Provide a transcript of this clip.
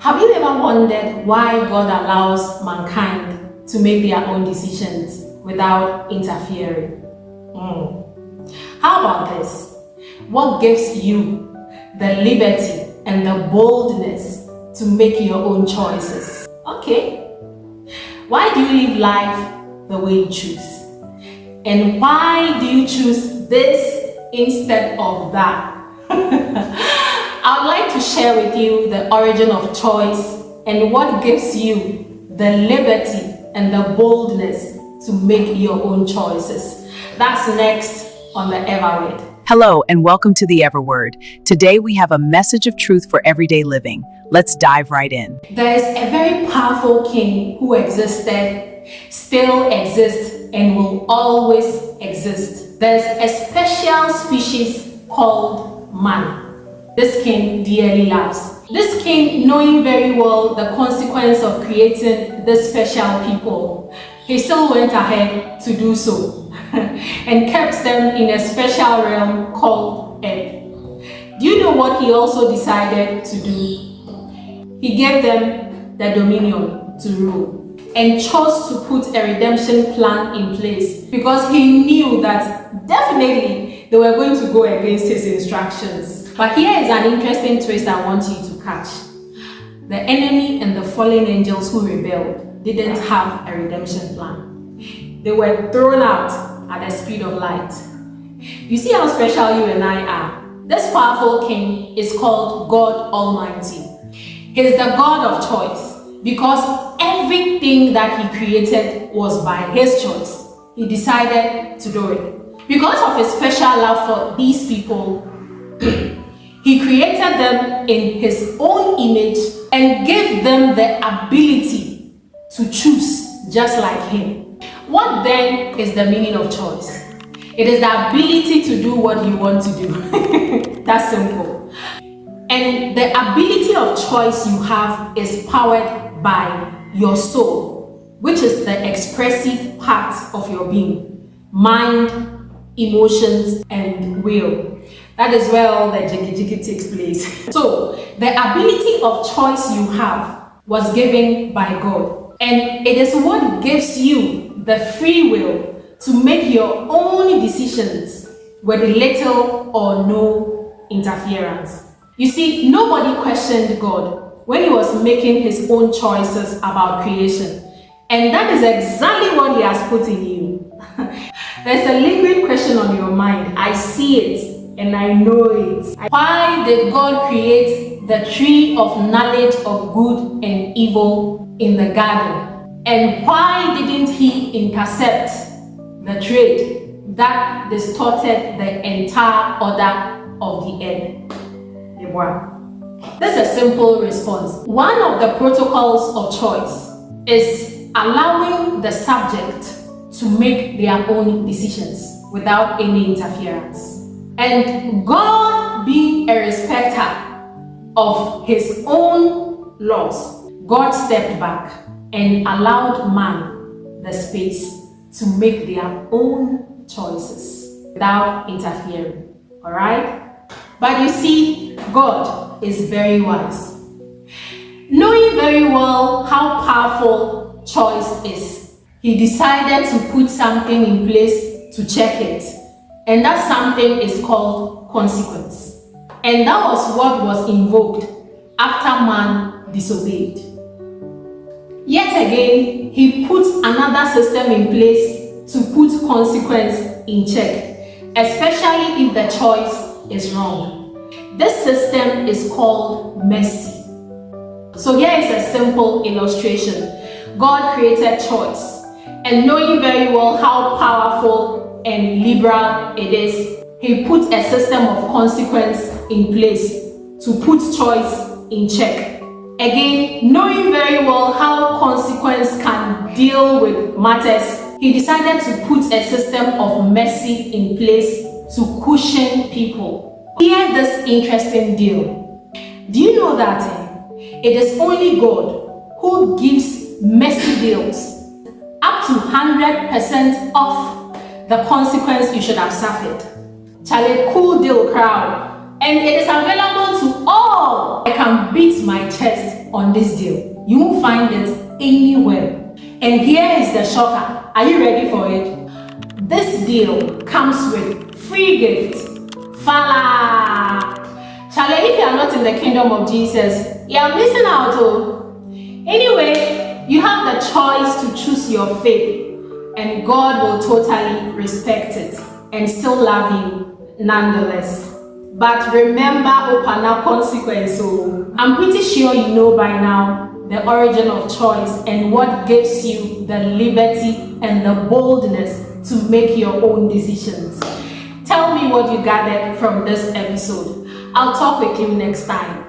Have you ever wondered why God allows mankind to make their own decisions without interfering? How about this? What gives you the liberty and the boldness to make your own choices? Okay. Why do you live life the way you choose? And why do you choose this instead of that? I would like to share with you the origin of choice and what gives you the liberty and the boldness to make your own choices. That's next on the EverWord. Hello and welcome to the EverWord. Today we have a message of truth for everyday living. Let's dive right in. There is a very powerful king who existed, still exists, and will always exist. There's a special species called man. This king dearly loves. This king, knowing very well the consequence of creating this special people, he still went ahead to do so and kept them in a special realm called Earth. Do you know what he also decided to do? He gave them the dominion to rule and chose to put a redemption plan in place because he knew that definitely they were going to go against his instructions. But here is an interesting twist I want you to catch. The enemy and the fallen angels who rebelled didn't have a redemption plan. They were thrown out at the speed of light. You see how special you and I are. This powerful king is called God Almighty. He is the God of choice because everything that he created was by his choice. He decided to do it. Because of his special love for these people, he created them in his own image and gave them the ability to choose just like him. What then is the meaning of choice? It is the ability to do what you want to do. That's simple. And the ability of choice you have is powered by your soul, which is the expressive part of your being, mind, emotions, and will. That is where all the jiggy takes place. So, the ability of choice you have was given by God. And it is what gives you the free will to make your own decisions with little or no interference. You see, nobody questioned God when he was making his own choices about creation. And that is exactly what he has put in you. There's a lingering question on your mind. I see it. And I know it. Why did God create the tree of knowledge of good and evil in the garden? And why didn't he intercept the trade that distorted the entire order of the earth? This is a simple response. One of the protocols of choice is allowing the subject to make their own decisions without any interference. And God, being a respecter of his own laws, God stepped back and allowed man the space to make their own choices without interfering. Alright? But you see, God is very wise. Knowing very well how powerful choice is, he decided to put something in place to check it. And that something is called consequence. And that was what was invoked after man disobeyed. Yet again, he put another system in place to put consequence in check, especially if the choice is wrong. This system is called mercy. So here is a simple illustration. God created choice, and knowing very well how powerful and liberal it is, he put a system of consequence in place to put choice in check. Again, knowing very well how consequence can deal with matters, he decided to put a system of mercy in place to cushion people. Hear this interesting deal. Do you know that it is only God who gives mercy deals up to 100% off the consequence you should have suffered? Charlie, cool deal, crowd. And it is available to all. I can can beat my chest on this deal. You won't find it anywhere. And here is the shocker. Are you ready for it? This deal comes with free gift. Fala! Charlie, if you are not in the kingdom of Jesus, you are missing out. Oh. Anyway, you have the choice to choose your faith, and God will totally respect it and still love you nonetheless. But remember, open consequence. So I'm pretty sure you know by now the origin of choice and what gives you the liberty and the boldness to make your own decisions. Tell me what you gathered from this episode. I'll talk with you next time.